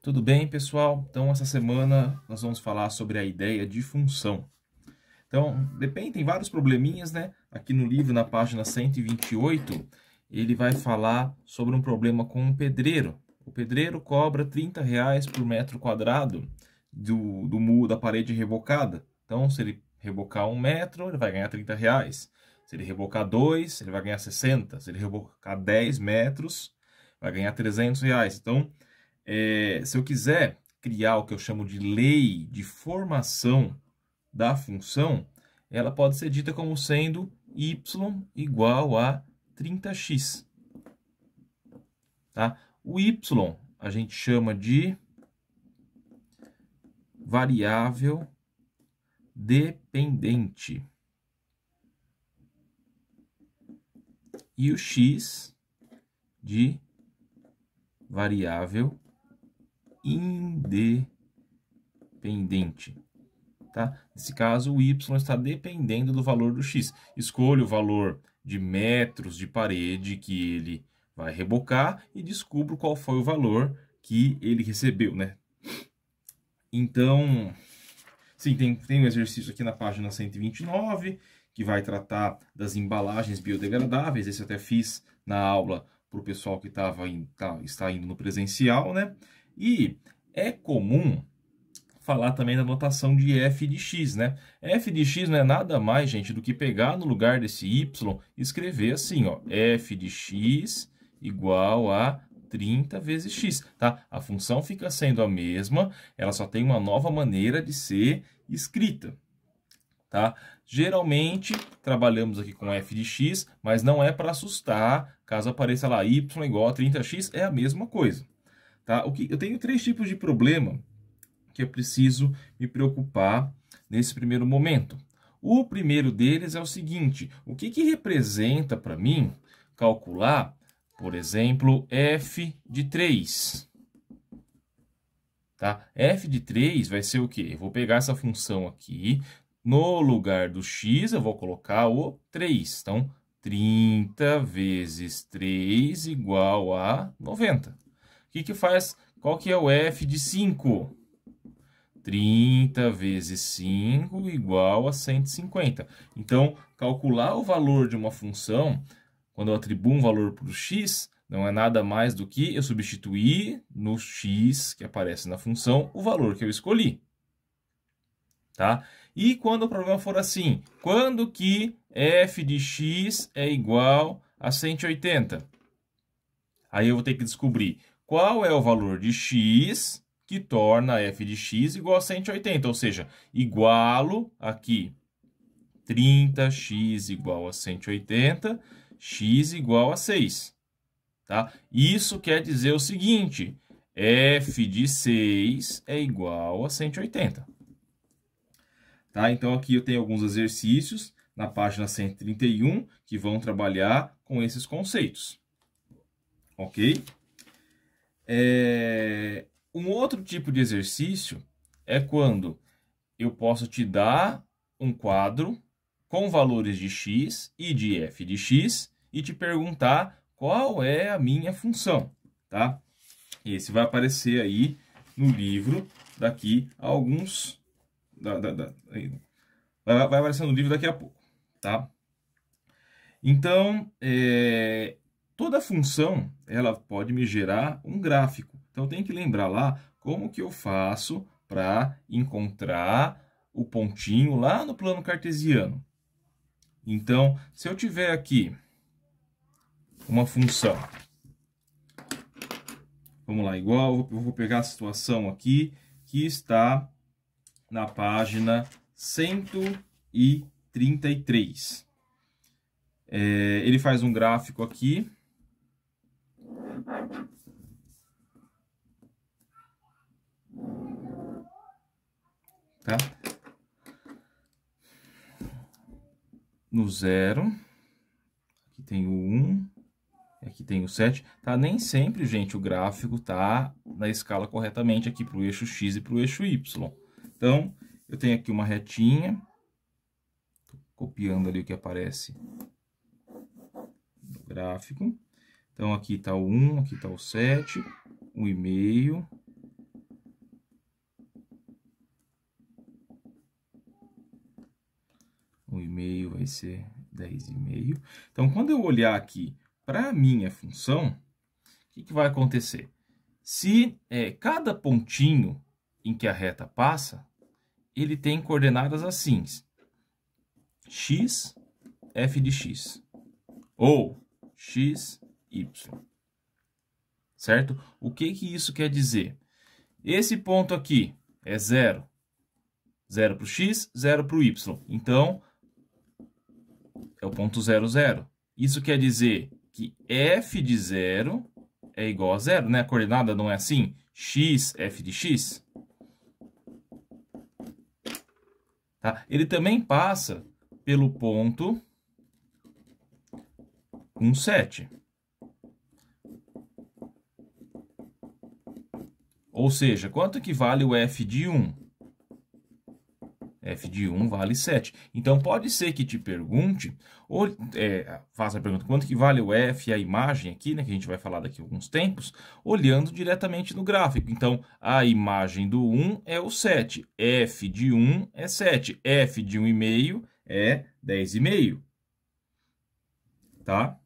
Tudo bem, pessoal? Então, essa semana nós vamos falar sobre a ideia de função. Então, tem vários probleminhas, né? Aqui no livro, na página 128, ele vai falar sobre um problema com um pedreiro. O pedreiro cobra R$ 30 por metro quadrado do muro da parede rebocada. Então, se ele rebocar 1 metro, ele vai ganhar R$ 30. Se ele rebocar 2, ele vai ganhar 60. Se ele rebocar 10 metros, vai ganhar R$ 300. Então, se eu quiser criar o que eu chamo de lei de formação da função, ela pode ser dita como sendo y igual a 30x. Tá? O y a gente chama de variável dependente. E o x de variável independente. Tá? Nesse caso, o y está dependendo do valor do x. Escolho o valor de metros de parede que ele vai rebocar e descubro qual foi o valor que ele recebeu, né? Então, sim, tem um exercício aqui na página 129, que vai tratar das embalagens biodegradáveis. Esse eu até fiz na aula para o pessoal que está indo no presencial, né? E é comum falar também da notação de f de x, né? F de x não é nada mais, gente, do que pegar no lugar desse y e escrever assim, ó, f de x igual a 30 vezes x, tá? A função fica sendo a mesma, ela só tem uma nova maneira de ser escrita, tá? Geralmente, trabalhamos aqui com f de x, mas não é para assustar, caso apareça lá y igual a 30x, é a mesma coisa, tá? Eu tenho 3 tipos de problema que eu preciso me preocupar nesse primeiro momento. O primeiro deles é o seguinte: o que representa para mim calcular, por exemplo, f de 3? Tá? F de 3 vai ser o quê? Eu vou pegar essa função aqui, no lugar do x eu vou colocar o 3. Então, 30 vezes 3 igual a 90. O que faz? Qual que é o f de 5? 30 vezes 5 igual a 150. Então, calcular o valor de uma função, quando eu atribuo um valor para o x, não é nada mais do que eu substituir no x que aparece na função o valor que eu escolhi. Tá? E quando o problema for assim, quando que f de x é igual a 180? Aí eu vou ter que descobrir qual é o valor de x que torna f de x igual a 180, ou seja, igualo aqui 30x igual a 180, x igual a 6. Tá? Isso quer dizer o seguinte: f de 6 é igual a 180. Tá? Então, aqui eu tenho alguns exercícios na página 131 que vão trabalhar com esses conceitos. Ok? Um outro tipo de exercício é quando eu posso te dar um quadro com valores de x e de f de x e te perguntar qual é a minha função, tá? Esse vai aparecer aí no livro daqui a alguns... vai aparecer no livro daqui a pouco, tá? Então, toda função ela pode me gerar um gráfico. Então, tem que lembrar lá como que eu faço para encontrar o pontinho lá no plano cartesiano. Então, se eu tiver aqui uma função, vamos lá, igual, eu vou pegar a situação aqui que está na página 133. Ele faz um gráfico aqui. Tá? No 0, aqui tem o 1, aqui tem o 7. Tá? Nem sempre, gente, o gráfico tá na escala corretamente aqui para o eixo x e para o eixo y. Então, eu tenho aqui uma retinha, tô copiando ali o que aparece no gráfico. Então, aqui está o 1, aqui está o 7, 1,5, 1,5 vai ser 10,5. Então, quando eu olhar aqui para a minha função, o que vai acontecer? Se cada pontinho em que a reta passa, ele tem coordenadas assim, x, f de x, ou x, y, certo? O que isso quer dizer? Esse ponto aqui é 0. 0 para o x, 0 para o y. Então, é o ponto 0, 0. Isso quer dizer que f de 0 é igual a 0, né? A coordenada não é assim? X, f de x. Tá? Ele também passa pelo ponto 1, 7. Ou seja, quanto que vale o f de 1? F de 1 vale 7. Então, pode ser que te pergunte, ou faça a pergunta, quanto que vale o f, a imagem aqui, né, que a gente vai falar daqui a alguns tempos, olhando diretamente no gráfico. Então, a imagem do 1 é o 7, f de 1 é 7, f de 1,5 é 10,5. Tá?